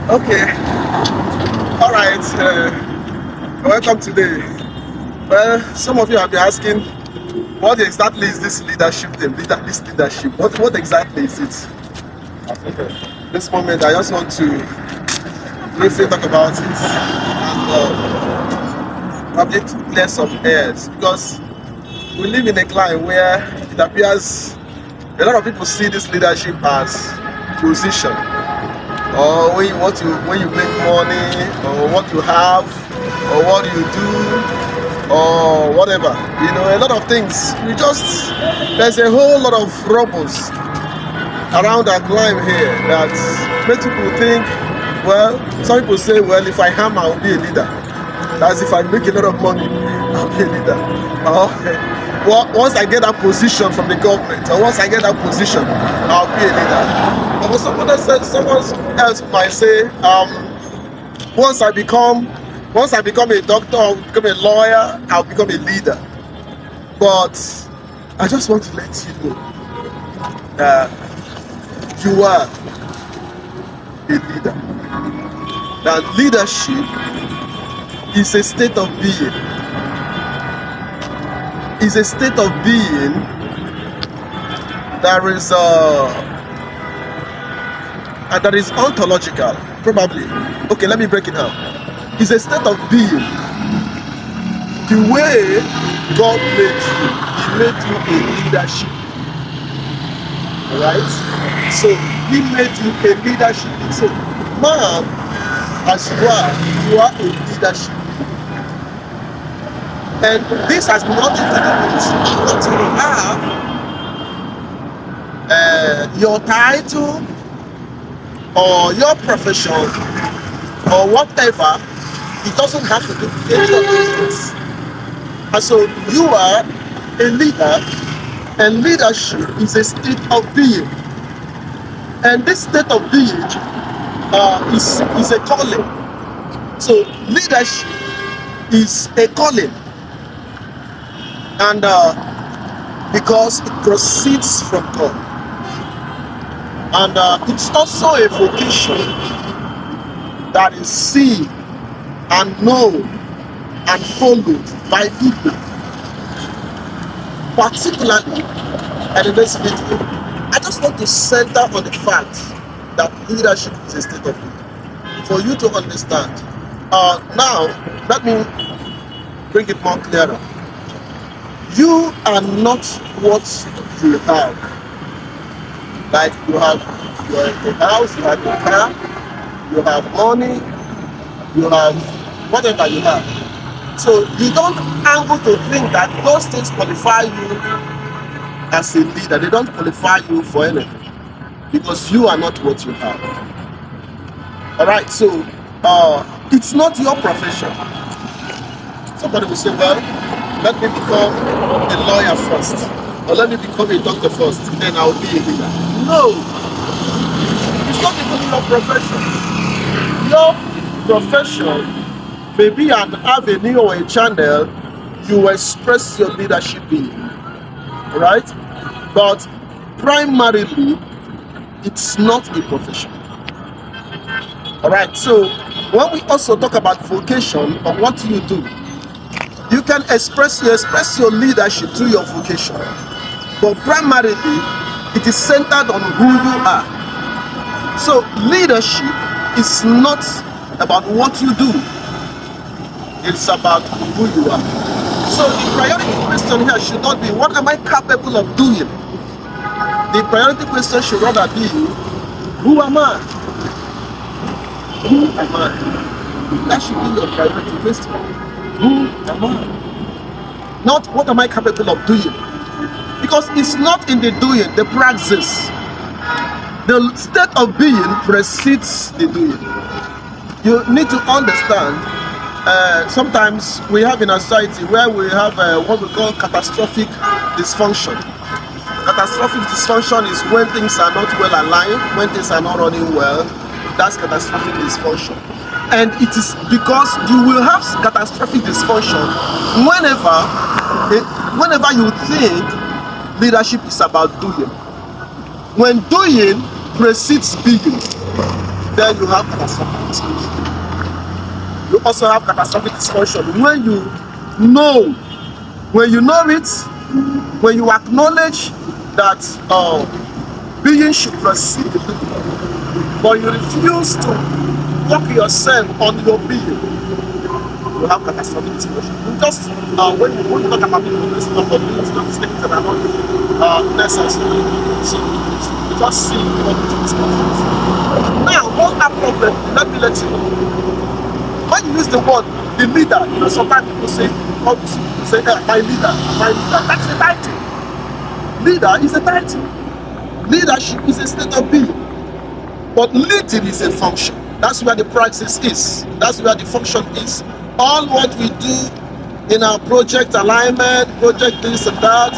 Okay, all right. Welcome today. Well, some of you have been asking, what exactly is this leadership thing? This leadership. What exactly is it? This moment, I just want to briefly talk about it and probably to clear some airs because we live in a climate where it appears a lot of people see this leadership as position, or when you make money, or what you have, or what you do, or whatever. You know, a lot of things. There's a whole lot of rubbles around our climb here that make people think, well, some people say, well, if I hammer, I'll be a leader. That's if I make a lot of money, I'll be a leader. Well, once I get that position from the government, or once I get that position, I'll be a leader. But someone else might say, once I become a doctor or become a lawyer, I'll become a leader. But I just want to let you know that you are a leader. That leadership is a state of being. Is a state of being that is ontological, probably. Okay, let me break it down. It's a state of being. The way God made you, He made you a leadership. Alright? So He made you a leadership. So man, as you are a leadership. And this has nothing to do with what you have, your title, or your profession, or whatever. It doesn't have to do with any of those things. And so you are a leader, and leadership is a state of being. And this state of being is a calling. So leadership is a calling. And because it proceeds from God. And it's also a vocation that is seen and known and followed by people. Particularly, and in this video, I just want to center on the fact that leadership is a state of being. For you to understand. Now, let me bring it more clearer. You are not what you have. Like you have a house, you have a car, you have money, you have whatever you have. So you don't angle to think that those things qualify you as a leader. They don't qualify you for anything because you are not what you have. Alright, so it's not your profession. Somebody will say, well, let me become a lawyer first, or let me become a doctor first, then I'll be a leader. No, it's not even your profession. Your profession may be an avenue or a channel you express your leadership in, right? But primarily, it's not a profession. Alright, so when we also talk about vocation or what you do, you can express your leadership through your vocation, but primarily it is centered on who you are. So leadership is not about what you do, it's about who you are. So the priority question here should not be what am I capable of doing. The priority question should rather be who am I? Who am I? That should be your priority question. Who am I? Not what am I capable of doing. Because it's not in the doing, the praxis. The state of being precedes the doing. You need to understand, sometimes we have in a society where we have what we call catastrophic dysfunction. Catastrophic dysfunction is when things are not well aligned, when things are not running well. That's catastrophic dysfunction. And it is because you will have catastrophic dysfunction whenever you think leadership is about doing. When doing precedes being, then you have catastrophic dysfunction. You also have catastrophic dysfunction when you know it, when you acknowledge that being should precede the doing, but you refuse to work yourself on your being, you have catastrophic dysfunction. Just when you talk about the progressive of things, things that are not necessary, so you just see all these dysfunctions. Now, one problem, let me let you know. When you use the word the leader, sometimes people say, my leader, that's a title. Leader is a title. Leadership is a state of being. But leading is a function. That's where the praxis is. That's where the function is. All what we do in our project alignment, project this and that,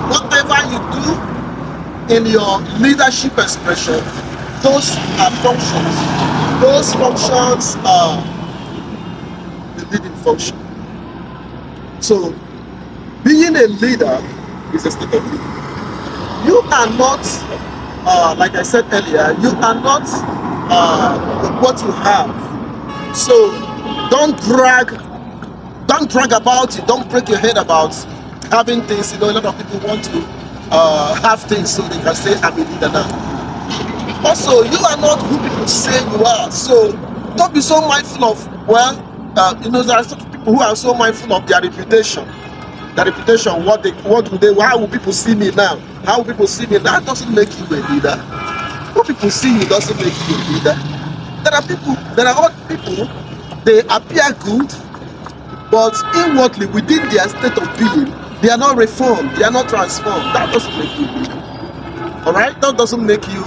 whatever you do in your leadership expression, those are functions. Those functions are the leading function. So, being a leader is a state of being. You are not, like I said earlier, you are not what you have. So, don't brag about it. Don't break your head about having things. A lot of people want to have things so they can say, I'm a leader now. Also, you are not who people say you are. So, don't be so mindful of, there are some people who are so mindful of their reputation. Their reputation, how will people see me now? How will people see me? That doesn't make you a leader. Who people see you doesn't make you a leader. There are other people, they appear good, but inwardly, within their state of being, they are not reformed, they are not transformed. That doesn't make you a leader. Alright? That doesn't make you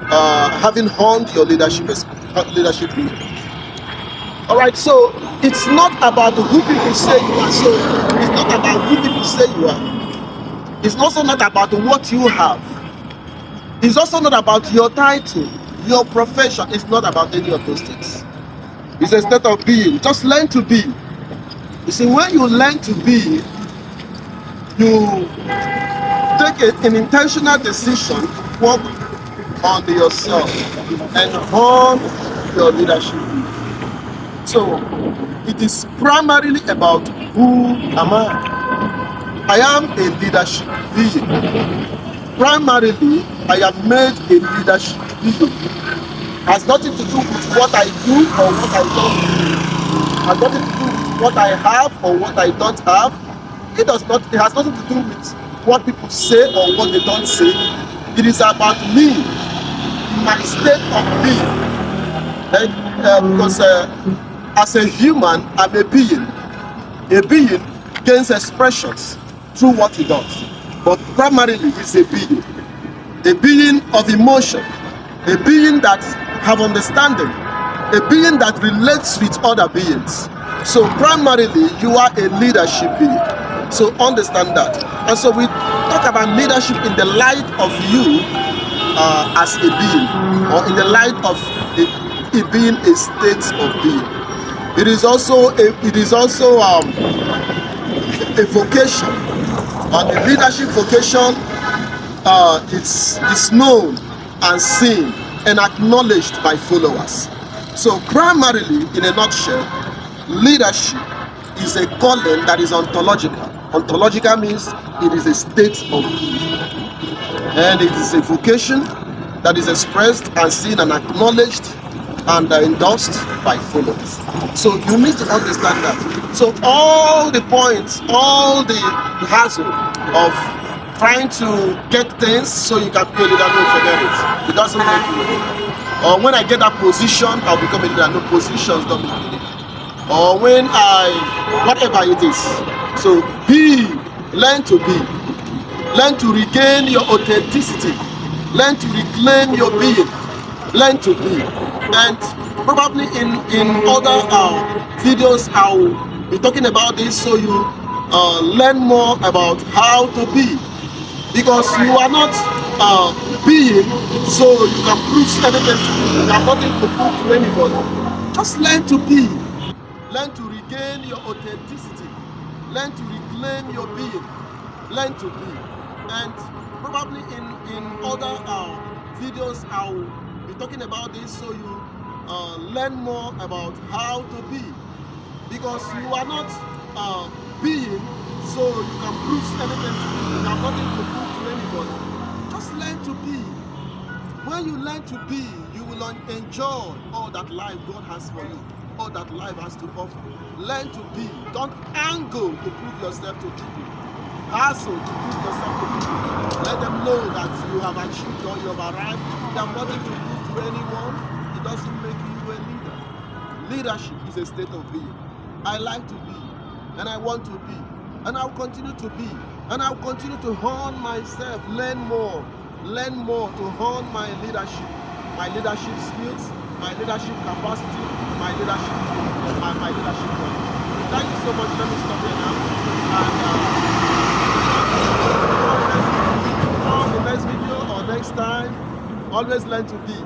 having honed your leadership role. Alright, so it's not about who people say you are. So it's not about who people say you are. It's also not about what you have. It's also not about your title, your profession. It's not about any of those things. It's a state of being. Just learn to be. You see, when you learn to be, you take an intentional decision to work on yourself and hone your leadership. So, it is primarily about who am I? I am a leadership being. Primarily, I am made a leadership being. Has nothing to do with what I do or what I don't do. Has nothing to do with what I have or what I don't have. It has nothing to do with what people say or what they don't say. It is about me, my state of being. Because as a human, I'm a being. A being gains expressions through what he does. But primarily, it's a being. A being of emotion. A being that have understanding. A being that relates with other beings. So primarily, you are a leadership being. So understand that. And so we talk about leadership in the light of you as a being, or in the light of it being a state of being. It is also a vocation. And the leadership vocation, it's known and seen and acknowledged by followers. So primarily, in a nutshell, leadership is a calling that is ontological. Ontological means it is a state of being. And it is a vocation that is expressed and seen and acknowledged and endorsed by followers. So you need to understand that. So all the points, all the hassle of trying to get things so you can be a leader, don't forget it. It doesn't make you a leader. Or when I get that position, I'll become a leader. No, positions don't make you a leader. Or when whatever it is. So learn to be. Learn to regain your authenticity. Learn to reclaim your being. Learn to be. And probably in other videos I'll be talking about this, so you learn more about how to be, because you are not being so you can prove anything to you. You have nothing to prove to anybody. Just learn to be. Learn to regain your authenticity. Learn to reclaim your being. Learn to be. And probably in other videos I'll be talking about this so you learn more about how to be, because you are not being so you can prove anything to me. You have nothing to prove to anybody. Just learn to be. When you learn to be, you will enjoy all that life God has for you, all that life has to offer. Learn to be. Don't angle to prove yourself to people. Hustle to prove yourself to people. Let them know that you have achieved or you have arrived. You have nothing to prove to anyone. It doesn't make you a leader. Leadership is a state of being. I like to be, and I want to be, and I'll continue to be, and I'll continue to hone myself, learn more to hone my leadership skills, my leadership capacity, my leadership knowledge. Thank you so much. Let me stop here now. And the next video or next time, always learn to be.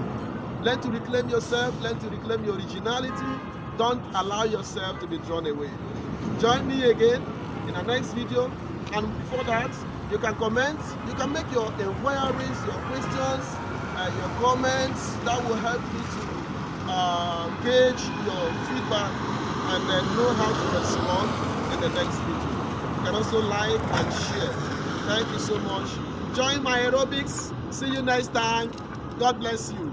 Learn to reclaim yourself, learn to reclaim your originality. Don't allow yourself to be drawn away. Join me again in the next video, and before that, you can comment, you can make your inquiries, your questions, your comments. That will help me to gauge your feedback and then know how to respond in the next video. You can also like and share. Thank you so much. Join my aerobics. See you next time. God bless you.